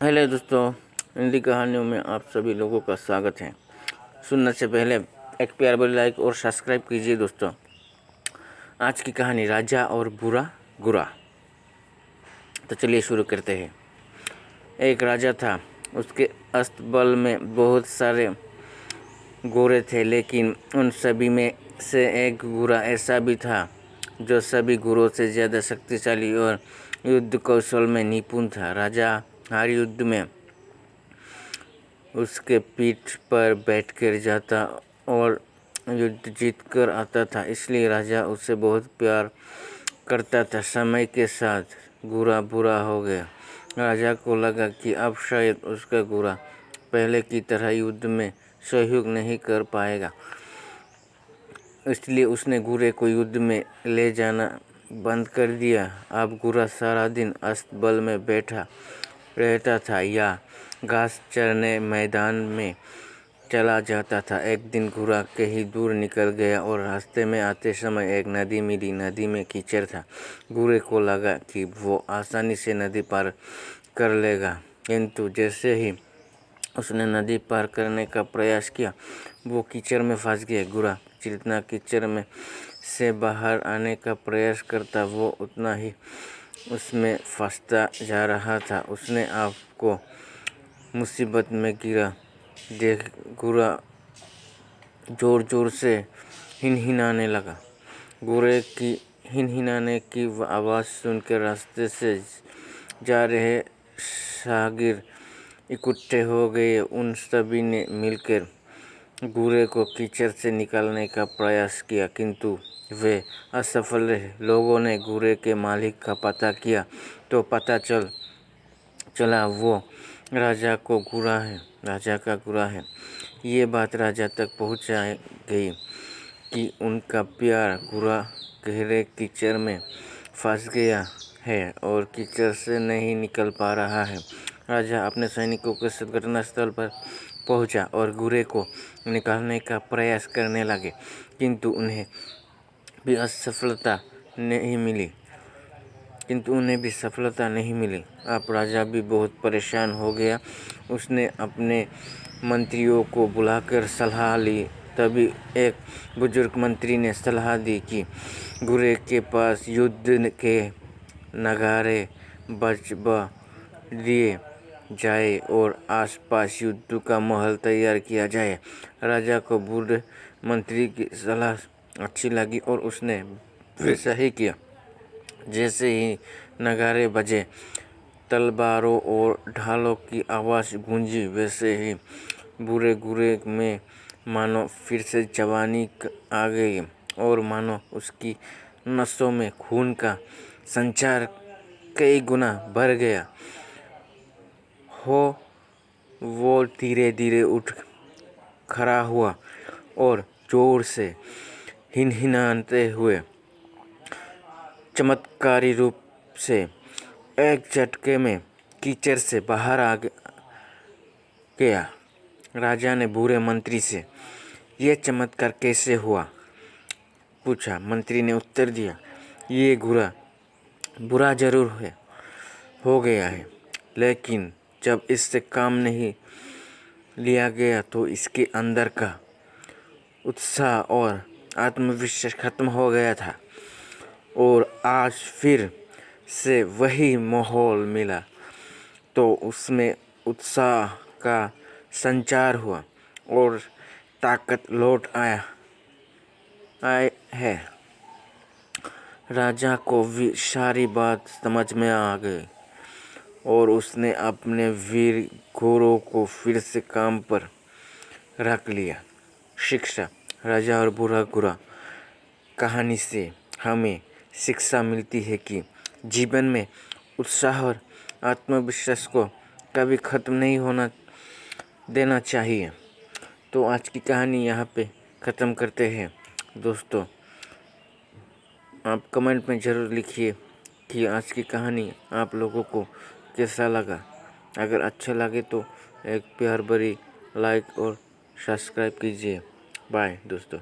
Hello दोस्तों, हिंदी कहानियों में आप सभी लोगों का स्वागत है। सुनने से पहले एक प्यार भरी लाइक और सब्सक्राइब कीजिए। दोस्तों, आज की कहानी राजा और बुरा गुरा। तो चलिए शुरू करते हैं। एक राजा था, उसके अस्तबल में बहुत सारे गोरे थे, लेकिन उन सभी में से एक गुरा ऐसा भी था जो सभी गुरों से ज़्यादा शक्तिशाली और युद्ध कौशल में निपुण था। राजा हर युद्ध में उसके पीठ पर बैठकर जाता और युद्ध जीत कर आता था, इसलिए राजा उसे बहुत प्यार करता था। समय के साथ गुरा बुरा हो गया। राजा को लगा कि अब शायद उसका गुरा पहले की तरह युद्ध में सहयोग नहीं कर पाएगा, इसलिए उसने गुरे को युद्ध में ले जाना बंद कर दिया। अब गुरा सारा दिन अस्तबल में बैठा रहता था या घास चरने मैदान में चला जाता था। एक दिन गुरा कहीं दूर निकल गया और रास्ते में आते समय एक नदी मिली। नदी में कीचड़ था। गुरे को लगा कि वो आसानी से नदी पार कर लेगा, किंतु जैसे ही उसने नदी पार करने का प्रयास किया, वो कीचड़ में फंस गया। गुरा जितना कीचड़ में से बाहर आने का प्रयास करता, वो उतना ही उसमें फंसता जा रहा था। उसने आप को मुसीबत में गिरा देख गुरा जोर जोर से हिनहिनाने लगा। गुरे की हिनहिनाने की आवाज़ सुनकर रास्ते से जा रहे शागिर इकट्ठे हो गए। उन सभी ने मिलकर गुरे को कीचड़ से निकालने का प्रयास किया, किंतु वे असफल रहे। लोगों ने गुरे के मालिक का पता किया तो पता चला वो राजा का गुरा है। ये बात राजा तक पहुंच गई कि उनका प्यारा गुरा गहरे कीचड़ में फंस गया है और कीचड़ से नहीं निकल पा रहा है। राजा अपने सैनिकों के साथ घटनास्थल पर पहुंचा और गुरे को निकालने का प्रयास करने लगे, किंतु उन्हें भी सफलता नहीं मिली। अब राजा भी बहुत परेशान हो गया। उसने अपने मंत्रियों को बुलाकर सलाह ली। तभी एक बुजुर्ग मंत्री ने सलाह दी कि गुरे के पास युद्ध के नगारे बजवा दिए जाए और आसपास युद्ध का महल तैयार किया जाए। राजा को बूढ़े मंत्री की सलाह अच्छी लगी और उसने वैसा ही किया। जैसे ही नगारे बजे, तलवारों और ढालों की आवाज़ गूंजी, वैसे ही बूढ़े गुरे में मानो फिर से जवानी आ गई और मानो उसकी नसों में खून का संचार कई गुना बढ़ गया। वो धीरे धीरे उठ खड़ा हुआ और जोर से हिनहिनाते हुए चमत्कारी रूप से एक झटके में कीचड़ से बाहर आ गया। राजा ने बूढ़े मंत्री से यह चमत्कार कैसे हुआ पूछा। मंत्री ने उत्तर दिया, ये गुरा बुरा जरूर हो गया है, लेकिन जब इससे काम नहीं लिया गया तो इसके अंदर का उत्साह और आत्मविश्वास खत्म हो गया था और आज फिर से वही माहौल मिला तो उसमें उत्साह का संचार हुआ और ताकत लौट आए है। राजा को भी सारी बात समझ में आ गई और उसने अपने वीर घोड़ों को फिर से काम पर रख लिया। शिक्षा। राजा और बुरा गुरा कहानी से हमें शिक्षा मिलती है कि जीवन में उत्साह और आत्मविश्वास को कभी ख़त्म नहीं होना देना चाहिए। तो आज की कहानी यहाँ पे ख़त्म करते हैं। दोस्तों, आप कमेंट में ज़रूर लिखिए कि आज की कहानी आप लोगों को कैसा लगा। अगर अच्छा लगे तो एक प्यार भरी लाइक और सब्सक्राइब कीजिए। बाय दोस्तों।